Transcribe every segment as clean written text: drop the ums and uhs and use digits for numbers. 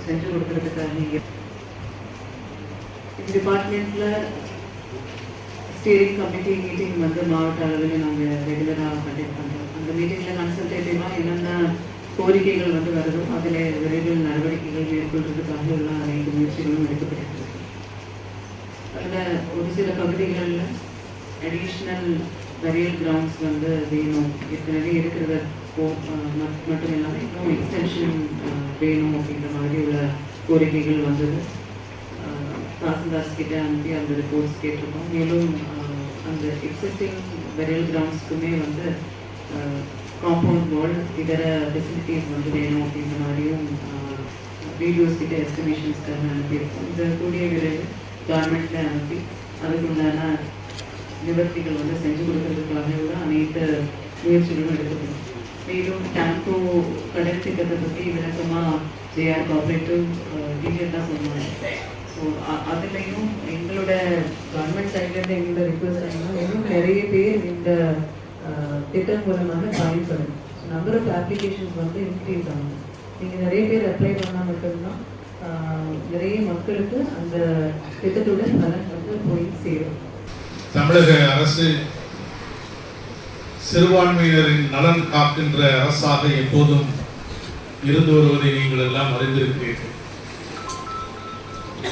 செஞ்சு கொடுக்கறதுக்காக டிபார்ட்மெண்ட்ல ஸ்டீரிங் கமிட்டி மீட்டிங் மாவட்ட அளவில் நாங்கள் ரெகுலராக கண்டக்ட் பண்ணுறோம். அந்த மீட்டிங்கில் கன்சல்டேட்டிவாக என்னென்ன கோரிக்கைகள் வருதோ அதில் விரைவில் நடவடிக்கைகள் மேற்கொள்றதுக்காக எல்லாம் அனைத்து முயற்சிகளும் எடுக்கப்பட்டிருக்கு. அதில் ஒரு சில பகுதிகளில் அடிஷ்னல் பரியல் கிரவுண்ட்ஸ் வேணும், ஏற்கனவே இருக்கிறத மட்டும் இல்லாமல் இன்னும் எக்ஸ்டென்ஷன் வேணும் அப்படின்ற மாதிரி உள்ள கோரிக்கைகள் வந்தது. தாசில்தார்ஸ் கிட்ட அனுப்பி அந்த ரிப்போர்ட்ஸ் கேட்டிருக்கோம். மேலும் அந்த எக்ஸிஸ்டிங் பரியல் கிரவுண்ட்ஸ்க்குமே காம்பவுண்ட் வால் இதர ஃபெசிலிட்டிஸ் வேணும் அப்படின்ற மாதிரியும் வீடியோஸ் கிட்ட எஸ்டிமேஷன்ஸ்க்காக அனுப்பியிருக்கோம். இந்த கூடிய விரைவில் கவர்மெண்ட்டில் அனுப்பி அதுக்குண்டான நிவர்த்திகள் செஞ்சு கொடுக்கறதுக்காக கூட அனைத்து முயற்சிகளும் எடுக்கப்படும். மேலும் டேம்போ கடல் திட்டத்தை பற்றி விளக்கமாக ஜேஆர் கோஆப்ரேட்டிவ் டீச்சர் தான் சொன்னாங்க. ஸோ அதுலேயும் எங்களோட கவர்மெண்ட் சைட்லேருந்து எங்களோட ரிக்வஸ்ட் ஆகினா இன்னும் நிறைய பேர் இந்த திட்டம் மூலமாக பயன்படும். நம்பர் ஆஃப் அப்ளிகேஷன்ஸ் இன்க்ரீஸ் ஆகும். நீங்கள் நிறைய பேர் அப்ளை பண்ணால் மட்டும்தான் நிறைய மக்களுக்கு அந்த திட்டத்தோட பலன் போய் சேரும். தமிழக அரசு சிறுபான்மையினரின் நலன் காக்கின்ற அரசாக எப்போதும் இருந்து வருவதை நீங்கள் எல்லாம் அறிந்திருக்கிறீர்கள்.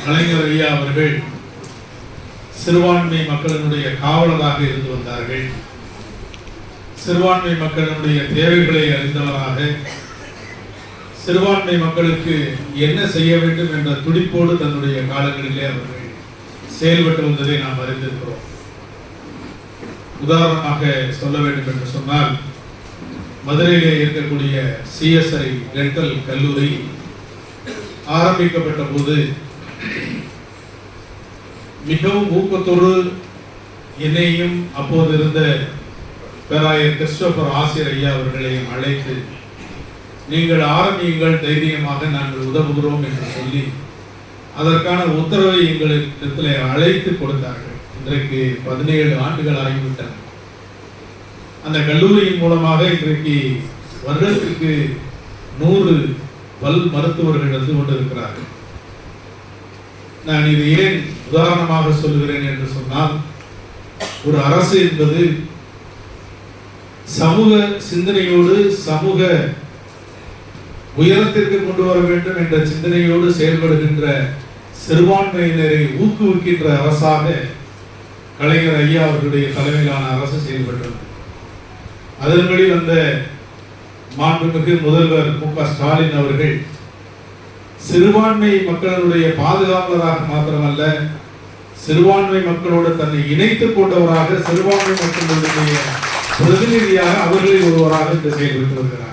கலைஞர் ஐயா அவர்கள் சிறுபான்மை மக்களினுடைய காவலராக இருந்து வந்தார்கள். சிறுபான்மை மக்களினுடைய தேவைகளை அறிந்தவராக சிறுபான்மை மக்களுக்கு என்ன செய்ய வேண்டும் என்ற துடிப்போடு தன்னுடைய காலங்களிலே அவர்கள் செயல்பட்டு வந்ததை நாம் அறிந்திருக்கிறோம். உதாரணமாக சொல்ல வேண்டும் என்று சொன்னால், மதுரையிலே இருக்கக்கூடிய சிஎஸ்ஐ டென்டல் கல்லூரி ஆரம்பிக்கப்பட்ட போது மிகவும் ஊக்கத்தோடு என்னையும் அப்போது இருந்த பேராயர் கிறிஸ்டோபர் ஆசிரியர் ஐயா அவர்களையும் அழைத்து, நீங்கள் ஆரம்பியுங்கள், தைரியமாக நாங்கள் உதவுகிறோம் என்று சொல்லி அதற்கான உத்தரவை எங்களிடத்தில் அழைத்து கொடுத்தார்கள். இன்றைக்கு 17 ஆண்டுகள் ஆகிவிட்டன. அந்த கல்லூரியின் மூலமாக இன்றைக்கு வருடத்திற்கு 100 பல் மருத்துவர்கள் வந்து கொண்டிருக்கிறார்கள். நான் இது ஏன் உதாரணமாக சொல்லுகிறேன் என்று சொன்னால், ஒரு அரசு என்பது சமூக சிந்தனையோடு சமூக உயரத்திற்கு கொண்டு வர வேண்டும் என்ற சிந்தனையோடு செயல்படுகின்ற சிறுபான்மையினரை ஊக்குவிக்கின்ற அரசாக கலைஞர் ஐயா அவர்களுடைய தலைமையிலான அரசு செயல்பட்டது. அதன்படி வந்த மாண்புமிகு முதல்வர் மு.க. ஸ்டாலின் அவர்கள் சிறுபான்மை மக்களுடைய பாதுகாவலராக மாத்திரமல்ல, சிறுபான்மை மக்களோடு தன்னை இணைத்துக் கொண்டவராக, சிறுபான்மை மக்களுடைய பிரதிநிதியாக அவர்களில் ஒருவராக இந்த செயல்பட்டு வருகிறார்.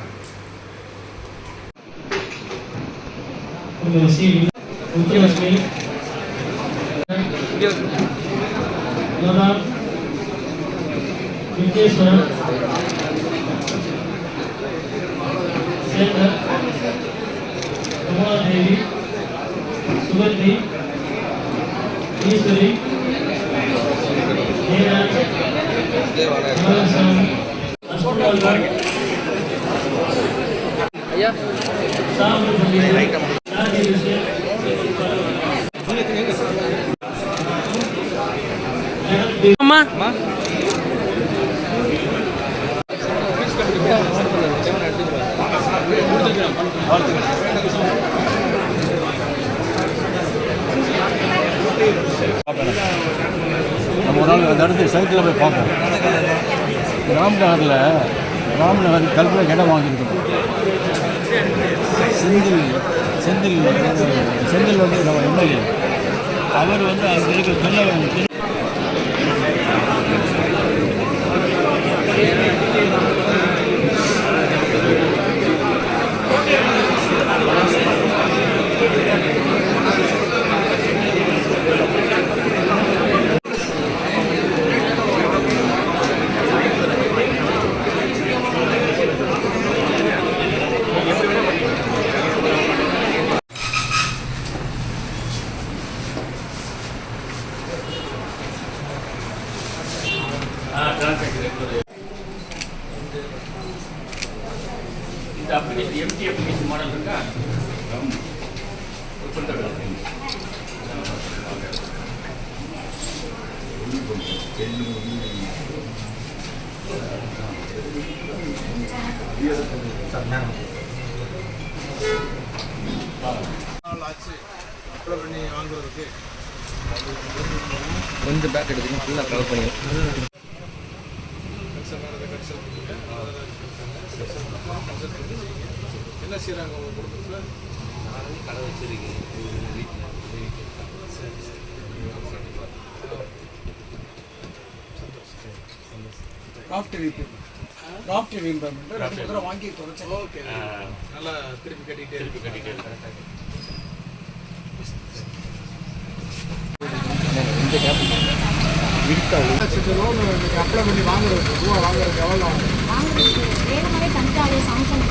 देवी सुगंधी ईश्वरी நம்ம ஒரு நாள் அந்த இடத்துக்கு சைக்கிளில் போய் பார்ப்போம். ராம்நகர் கல்பனை இடம் வாங்கியிருக்கோம். செந்தில் வந்து நம்ம எம்எல்ஏ அவர் வந்து அங்கே இருக்க சொல்ல நாள் ஆச்சு அப்ளை பண்ணி வாங்குறதுக்கு. கொஞ்சம் பேக் எடுத்துக்கணும், ஃபுல்லாக கவர் பண்ணி என்ன செய்கிறாங்க உங்கள் குடும்பத்தில்? கடை வச்சிருக்கேன் வாங்கி தொலைச்சேன். ஓகே, நல்லா திருப்பி கட்டிகிட்டே லோன் அப்ளை பண்ணி வாங்குறதுக்கு ரூபா வாங்குறதுக்கு எவ்வளோ வாங்குறதுக்கு வேறு மாதிரி தனிக்காக சாம்சங்